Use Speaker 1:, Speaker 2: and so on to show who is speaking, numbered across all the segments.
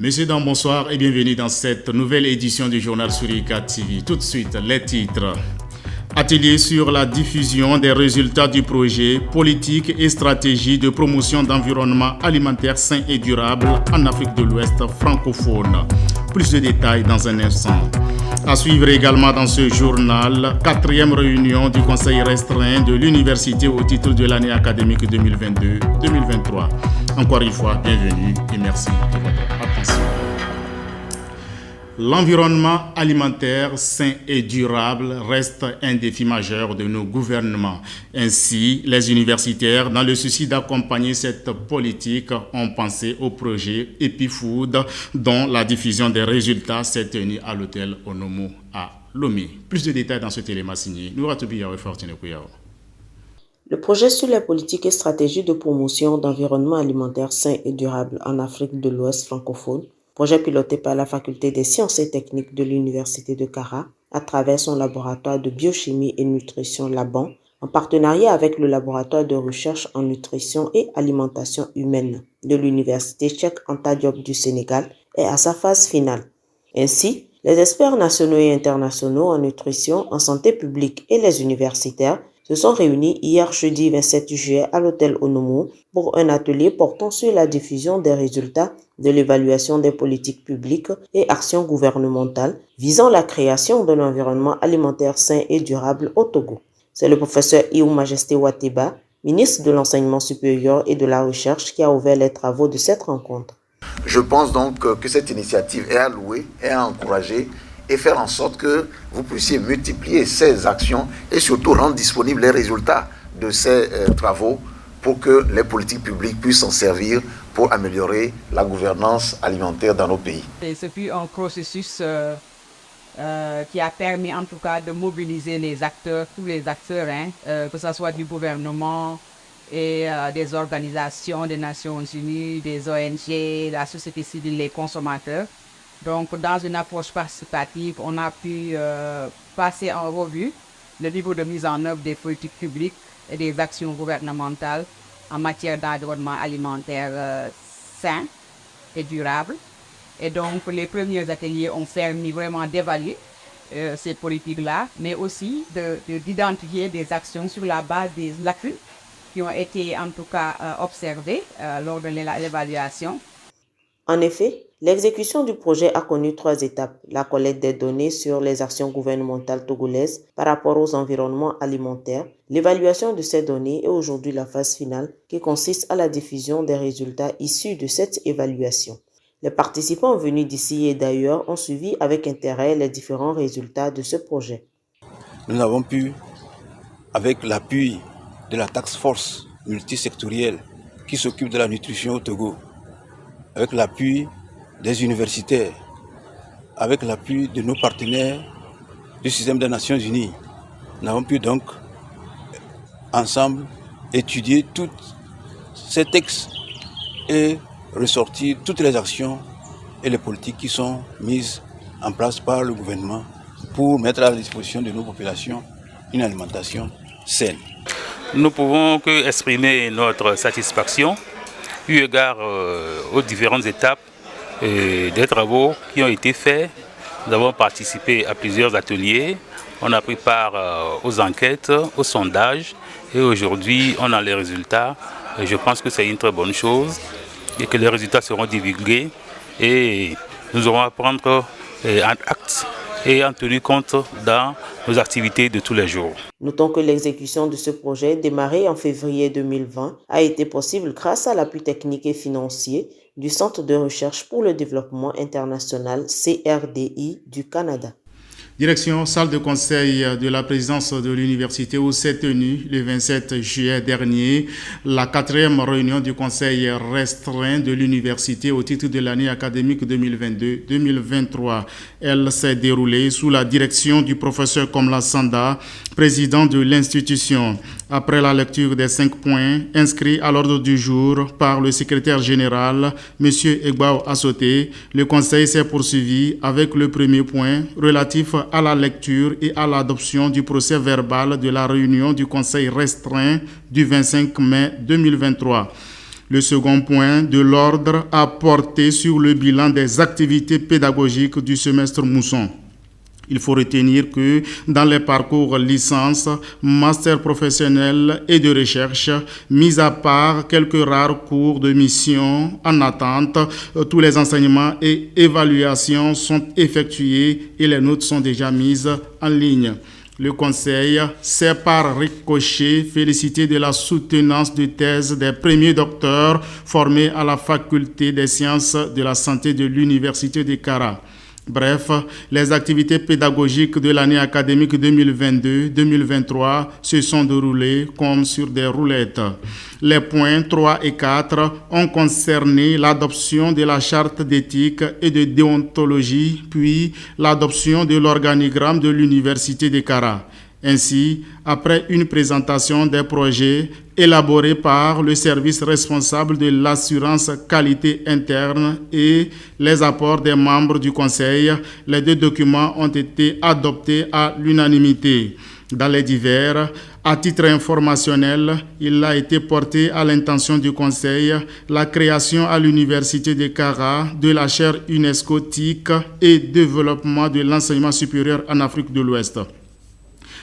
Speaker 1: Messieurs, dames, bonsoir et bienvenue dans cette nouvelle édition du journal Sourika TV. Tout de suite, les titres. Atelier sur la diffusion des résultats du projet politique et stratégie de promotion d'environnement alimentaire sain et durable en Afrique de l'Ouest francophone. Plus de détails dans un instant. À suivre également dans ce journal, 4e réunion du Conseil restreint de l'Université au titre de l'année académique 2022-2023. Encore une fois, bienvenue et merci de votre attention. L'environnement alimentaire sain et durable reste un défi majeur de nos gouvernements. Ainsi, les universitaires, dans le souci d'accompagner cette politique, ont pensé au projet EpiFood, dont la diffusion des résultats s'est tenue à l'hôtel Onomo à Lomé. Plus de détails dans ce téléma signé.
Speaker 2: Le projet sur la politique et stratégie de promotion d'environnement alimentaire sain et durable en Afrique de l'Ouest francophone, projet piloté par la Faculté des sciences et techniques de l'Université de Kara à travers son laboratoire de biochimie et nutrition Laban, en partenariat avec le laboratoire de recherche en nutrition et alimentation humaine de l'Université Cheikh Anta Diop du Sénégal, est à sa phase finale. Ainsi, les experts nationaux et internationaux en nutrition, en santé publique et les universitaires se sont réunis hier jeudi 27 juillet à l'hôtel Onomo pour un atelier portant sur la diffusion des résultats de l'évaluation des politiques publiques et actions gouvernementales visant la création d'un environnement alimentaire sain et durable au Togo. C'est le professeur Iou Majesté Wateba, ministre de l'Enseignement supérieur et de la Recherche, qui a ouvert les travaux de cette rencontre.
Speaker 3: Je pense donc que cette initiative est à louer, est à encourager et faire en sorte que vous puissiez multiplier ces actions et surtout rendre disponibles les résultats de ces travaux pour que les politiques publiques puissent s'en servir pour améliorer la gouvernance alimentaire dans nos pays.
Speaker 4: Et ce fut un processus qui a permis en tout cas de mobiliser les acteurs, tous les acteurs, que ce soit du gouvernement et des organisations des Nations Unies, des ONG, la société civile, les consommateurs. Donc, dans une approche participative, on a pu passer en revue le niveau de mise en œuvre des politiques publiques et des actions gouvernementales en matière d'environnement alimentaire sain et durable. Et donc, les premiers ateliers ont permis vraiment d'évaluer ces politiques-là, mais aussi d'identifier des actions sur la base des lacunes qui ont été en tout cas observées lors de l'évaluation.
Speaker 2: En effet, l'exécution du projet a connu 3 étapes. La collecte des données sur les actions gouvernementales togolaises par rapport aux environnements alimentaires, l'évaluation de ces données et aujourd'hui la phase finale qui consiste à la diffusion des résultats issus de cette évaluation. Les participants venus d'ici et d'ailleurs ont suivi avec intérêt les différents résultats de ce projet.
Speaker 5: Nous avons pu, avec l'appui de la task force multisectorielle qui s'occupe de la nutrition au Togo, avec l'appui des universitaires, avec l'appui de nos partenaires du système des Nations Unies, nous avons pu donc ensemble étudier tous ces textes et ressortir toutes les actions et les politiques qui sont mises en place par le gouvernement pour mettre à la disposition de nos populations une alimentation saine.
Speaker 6: Nous pouvons que exprimer notre satisfaction eu égard aux différentes étapes des travaux qui ont été faits. Nous avons participé à plusieurs ateliers, on a pris part aux enquêtes, aux sondages et aujourd'hui on a les résultats. Et je pense que c'est une très bonne chose et que les résultats seront divulgués et nous aurons à prendre en acte et en tenir compte dans nos activités de tous les jours.
Speaker 2: Notons que l'exécution de ce projet, démarré en février 2020, a été possible grâce à l'appui technique et financier du Centre de recherche pour le développement international CRDI du Canada.
Speaker 1: Direction salle de conseil de la présidence de l'université où s'est tenue le 27 juillet dernier la 4e réunion du conseil restreint de l'université au titre de l'année académique 2022-2023. Elle s'est déroulée sous la direction du professeur Komla Sanda, président de l'institution. Après la lecture des 5 points inscrits à l'ordre du jour par le secrétaire général, M. Egbao Assoté, le conseil s'est poursuivi avec le premier point relatif à la lecture et à l'adoption du procès verbal de la réunion du conseil restreint du 25 mai 2023. Le second point de l'ordre a porté sur le bilan des activités pédagogiques du semestre mousson. Il faut retenir que dans les parcours licence, master professionnel et de recherche, mis à part quelques rares cours de mission en attente, tous les enseignements et évaluations sont effectués et les notes sont déjà mises en ligne. Le Conseil s'est par ricochet félicité de la soutenance de thèse des premiers docteurs formés à la Faculté des sciences de la santé de l'Université de Kara. Bref, les activités pédagogiques de l'année académique 2022-2023 se sont déroulées comme sur des roulettes. Les points 3 et 4 ont concerné l'adoption de la charte d'éthique et de déontologie, puis l'adoption de l'organigramme de l'Université de Kara. Ainsi, après une présentation des projets élaborés par le service responsable de l'assurance qualité interne et les apports des membres du Conseil, les deux documents ont été adoptés à l'unanimité. Dans les divers, à titre informationnel, il a été porté à l'intention du Conseil la création à l'Université de Kara de la chaire UNESCO TIC et développement de l'enseignement supérieur en Afrique de l'Ouest.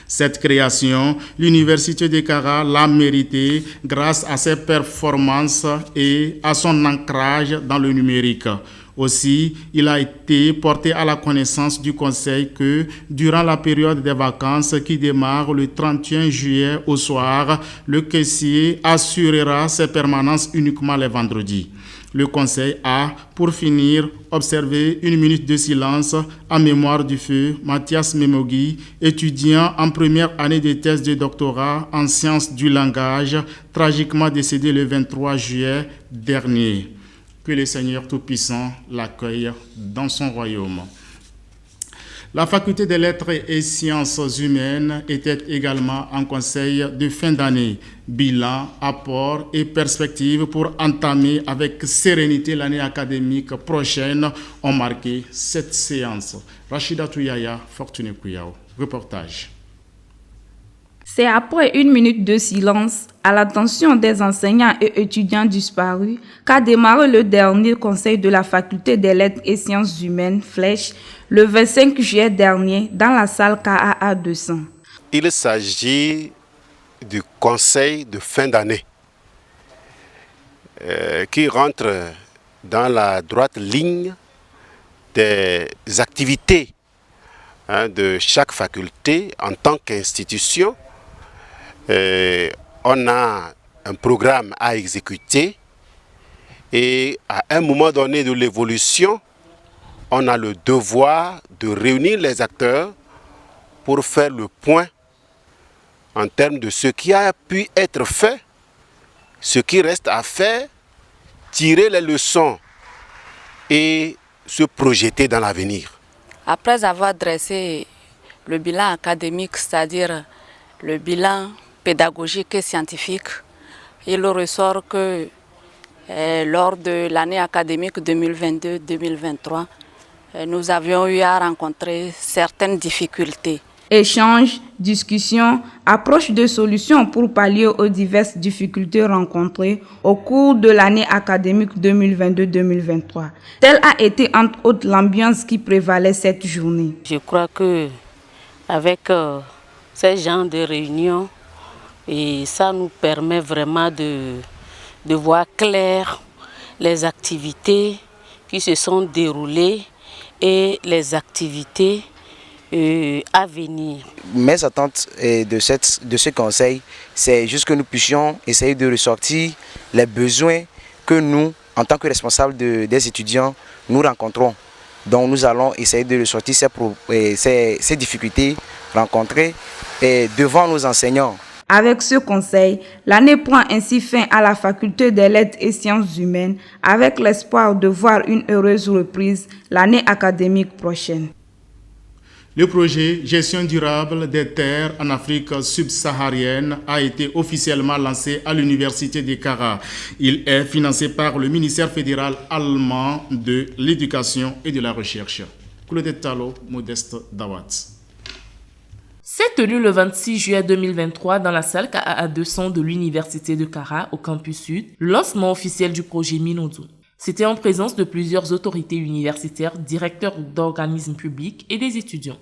Speaker 1: Cette création, l'Université de Kara l'a méritée grâce à ses performances et à son ancrage dans le numérique. Aussi, il a été porté à la connaissance du Conseil que, durant la période des vacances qui démarre le 31 juillet au soir, le caissier assurera ses permanences uniquement les vendredis. Le Conseil a, pour finir, observé une minute de silence en mémoire du feu Mathias Memogui, étudiant en première année de thèse de doctorat en sciences du langage, tragiquement décédé le 23 juillet dernier. Que le Seigneur Tout-Puissant l'accueille dans son royaume. La faculté des lettres et sciences humaines était également en conseil de fin d'année. Bilan, apport et perspectives pour entamer avec sérénité l'année académique prochaine ont marqué cette séance. Rachida Touyaya, Fortuné Kouyao, reportage.
Speaker 7: C'est après une minute de silence à l'attention des enseignants et étudiants disparus qu'a démarré le dernier conseil de la faculté des lettres et sciences humaines, Flèche, le 25 juillet dernier dans la salle KAA 200.
Speaker 8: Il s'agit du conseil de fin d'année qui rentre dans la droite ligne des activités de chaque faculté en tant qu'institution. On a un programme à exécuter et à un moment donné de l'évolution, on a le devoir de réunir les acteurs pour faire le point en termes de ce qui a pu être fait, ce qui reste à faire, tirer les leçons et se projeter dans l'avenir.
Speaker 9: Après avoir dressé le bilan académique, c'est-à-dire le bilan pédagogique et scientifique, il ressort que lors de l'année académique 2022-2023, nous avions eu à rencontrer certaines difficultés.
Speaker 7: Échanges, discussions, approches de solutions pour pallier aux diverses difficultés rencontrées au cours de l'année académique 2022-2023. Telle a été entre autres l'ambiance qui prévalait cette journée.
Speaker 10: Je crois que avec ces genres de réunions, et ça nous permet vraiment de voir clair les activités qui se sont déroulées et les activités à venir.
Speaker 11: Mes attentes de ce conseil, c'est juste que nous puissions essayer de ressortir les besoins que nous, en tant que responsables des étudiants, nous rencontrons. Donc nous allons essayer de ressortir ces difficultés rencontrées devant nos enseignants.
Speaker 7: Avec ce conseil, l'année prend ainsi fin à la faculté des lettres et sciences humaines avec l'espoir de voir une heureuse reprise l'année académique prochaine.
Speaker 1: Le projet Gestion durable des terres en Afrique subsaharienne a été officiellement lancé à l'Université de Kara. Il est financé par le ministère fédéral allemand de l'Éducation et de la Recherche. Claudette Talo, Modeste Dawat.
Speaker 12: s'est tenu le 26 juillet 2023 dans la salle KAA 200 de l'Université de Kara au campus sud, le lancement officiel du projet Minodou. C'était en présence de plusieurs autorités universitaires, directeurs d'organismes publics et des étudiants.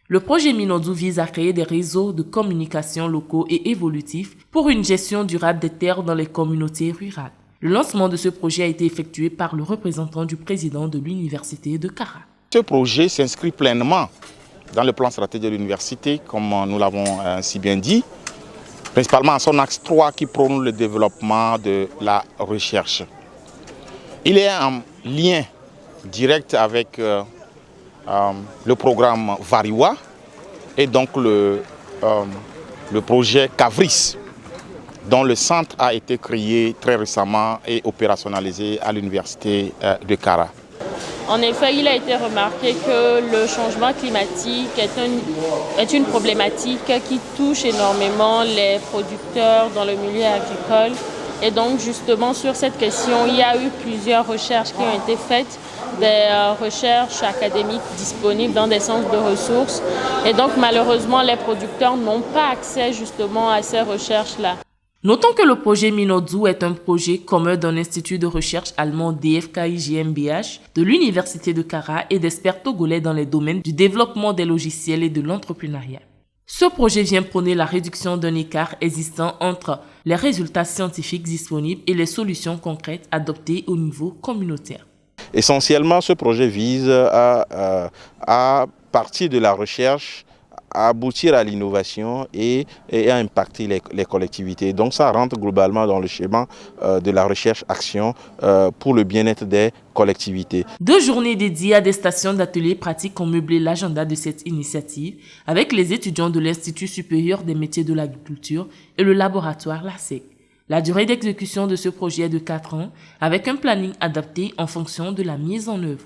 Speaker 12: Le projet Minodou vise à créer des réseaux de communication locaux et évolutifs pour une gestion durable des terres dans les communautés rurales. Le lancement de ce projet a été effectué par le représentant du président de l'Université de Kara.
Speaker 13: Ce projet s'inscrit pleinement dans le plan stratégique de l'université, comme nous l'avons si bien dit, principalement en son axe 3 qui prône le développement de la recherche. Il est en lien direct avec le programme Variwa et donc le projet Cavris, dont le centre a été créé très récemment et opérationnalisé à l'université de Kara.
Speaker 14: En effet, il a été remarqué que le changement climatique est une problématique qui touche énormément les producteurs dans le milieu agricole. Et donc justement sur cette question, il y a eu plusieurs recherches qui ont été faites, des recherches académiques disponibles dans des centres de ressources. Et donc malheureusement, les producteurs n'ont pas accès justement à ces recherches-là.
Speaker 12: Notons que le projet Minodou est un projet commun d'un institut de recherche allemand DFKI GmbH, de l'Université de Kara et d'experts togolais dans les domaines du développement des logiciels et de l'entrepreneuriat. Ce projet vient prôner la réduction d'un écart existant entre les résultats scientifiques disponibles et les solutions concrètes adoptées au niveau communautaire.
Speaker 13: Essentiellement, ce projet vise à partir de la recherche, à aboutir à l'innovation et à impacter les collectivités. Donc ça rentre globalement dans le schéma de la recherche-action pour le bien-être des collectivités.
Speaker 12: 2 journées dédiées à des stations d'ateliers pratiques ont meublé l'agenda de cette initiative avec les étudiants de l'Institut supérieur des métiers de l'agriculture et le laboratoire LASEC. La durée d'exécution de ce projet est de 4 ans avec un planning adapté en fonction de la mise en œuvre.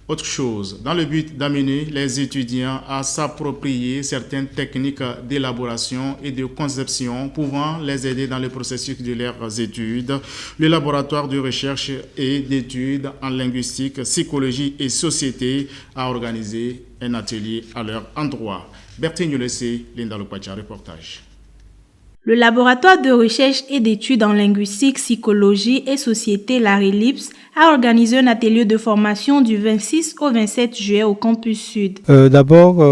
Speaker 1: Autre chose, dans le but d'amener les étudiants à s'approprier certaines techniques d'élaboration et de conception pouvant les aider dans le processus de leurs études, le laboratoire de recherche et d'études en linguistique, psychologie et société a organisé un atelier à leur endroit. Bertine Yolessé, Linda Lopacha, reportage.
Speaker 7: Le laboratoire de recherche et d'études en linguistique, psychologie et société, la RELIPS, a organisé un atelier de formation du 26 au 27 juillet au campus sud.
Speaker 15: D'abord,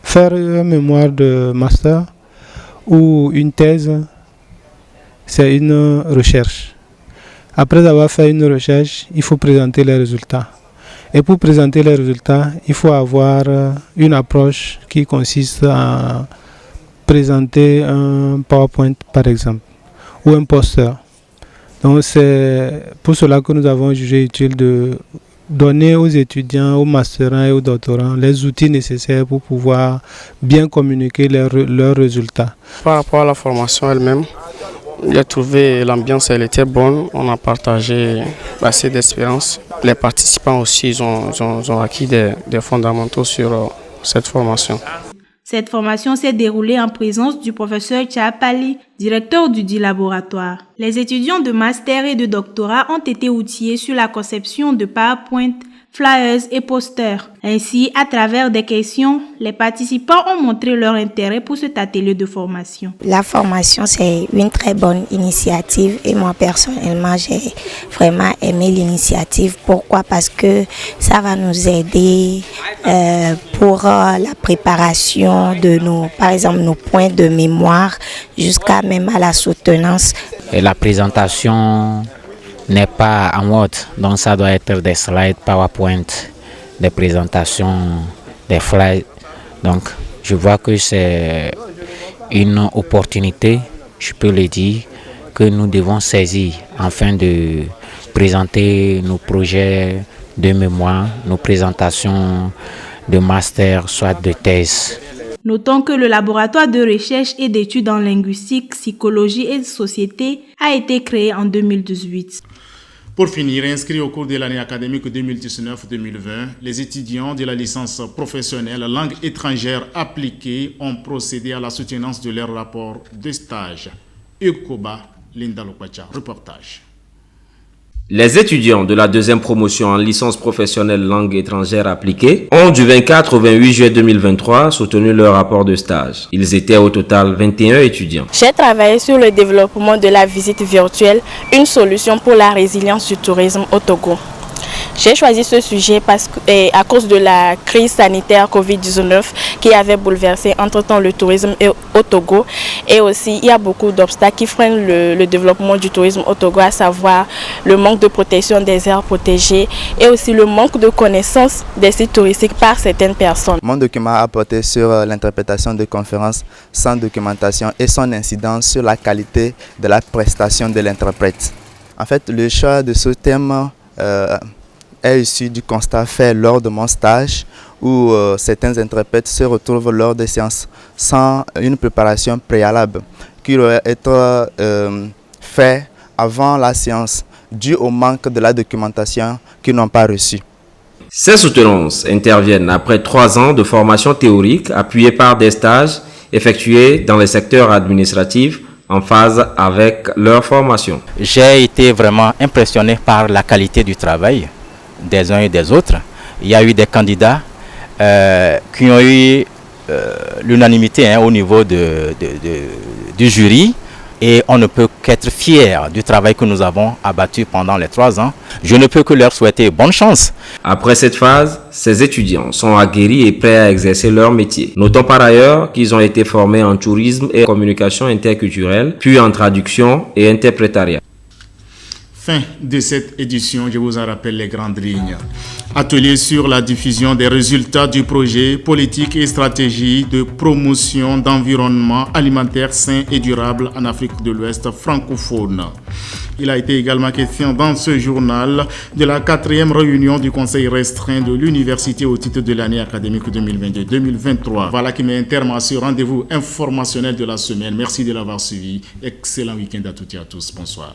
Speaker 15: faire un mémoire de master ou une thèse, c'est une recherche. Après avoir fait une recherche, il faut présenter les résultats. Et pour présenter les résultats, il faut avoir une approche qui consiste à présenter un PowerPoint par exemple, ou un poster. Donc c'est pour cela que nous avons jugé utile de donner aux étudiants, aux masterants et aux doctorants les outils nécessaires pour pouvoir bien communiquer leurs résultats.
Speaker 16: Par rapport à la formation elle-même, j'ai trouvé l'ambiance, elle était bonne, on a partagé assez d'expériences. Les participants aussi ils ont acquis des fondamentaux sur cette formation.
Speaker 7: Cette formation s'est déroulée en présence du professeur Tchapali, directeur du dit laboratoire. Les étudiants de master et de doctorat ont été outillés sur la conception de PowerPoint, flyers et posters. Ainsi, à travers des questions, les participants ont montré leur intérêt pour cet atelier de formation.
Speaker 17: La formation, c'est une très bonne initiative et moi personnellement, j'ai vraiment aimé l'initiative. Pourquoi? Parce que ça va nous aider pour la préparation de par exemple, nos points de mémoire jusqu'à même à la soutenance.
Speaker 18: Et la présentation n'est pas en Word, donc ça doit être des slides PowerPoint, des présentations, des flyers. Donc je vois que c'est une opportunité, je peux le dire, que nous devons saisir afin de présenter nos projets de mémoire, nos présentations de master, soit de thèse.
Speaker 7: Notons que le laboratoire de recherche et d'études en linguistique, psychologie et société a été créé en 2018.
Speaker 1: Pour finir, inscrits au cours de l'année académique 2019-2020, les étudiants de la licence professionnelle langue étrangère appliquée ont procédé à la soutenance de leur rapport de stage. Ukoba, Linda Lopacha, reportage.
Speaker 19: Les étudiants de la deuxième promotion en licence professionnelle langue étrangère appliquée ont du 24 au 28 juillet 2023 soutenu leur rapport de stage. Ils étaient au total 21 étudiants.
Speaker 20: J'ai travaillé sur le développement de la visite virtuelle, une solution pour la résilience du tourisme au Togo. J'ai choisi ce sujet à cause de la crise sanitaire Covid-19 qui avait bouleversé entre-temps le tourisme au Togo. Et aussi, il y a beaucoup d'obstacles qui freinent le développement du tourisme au Togo, à savoir le manque de protection des aires protégées et aussi le manque de connaissance des sites touristiques par certaines personnes.
Speaker 21: Mon document a porté sur l'interprétation de conférences sans documentation et son incidence sur la qualité de la prestation de l'interprète. En fait, le choix de ce thème est issu du constat fait lors de mon stage où certains interprètes se retrouvent lors des séances sans une préparation préalable qui doit être fait avant la séance dû au manque de la documentation qu'ils n'ont pas reçue.
Speaker 19: Ces soutenances interviennent après 3 ans de formation théorique appuyée par des stages effectués dans les secteurs administratifs en phase avec leur formation.
Speaker 18: J'ai été vraiment impressionné par la qualité du travail des uns et des autres. Il y a eu des candidats qui ont eu l'unanimité au niveau du jury et on ne peut qu'être fier du travail que nous avons abattu pendant les 3 ans. Je ne peux que leur souhaiter bonne chance.
Speaker 19: Après cette phase, ces étudiants sont aguerris et prêts à exercer leur métier. Notons par ailleurs qu'ils ont été formés en tourisme et communication interculturelle, puis en traduction et interprétariat.
Speaker 1: Fin de cette édition, je vous en rappelle les grandes lignes. Atelier sur la diffusion des résultats du projet politique et stratégie de promotion d'environnement alimentaire sain et durable en Afrique de l'Ouest francophone. Il a été également question dans ce journal de la 4e réunion du Conseil restreint de l'université au titre de l'année académique 2022-2023. Voilà qui met un terme à ce rendez-vous informationnel de la semaine. Merci de l'avoir suivi. Excellent week-end à toutes et à tous. Bonsoir.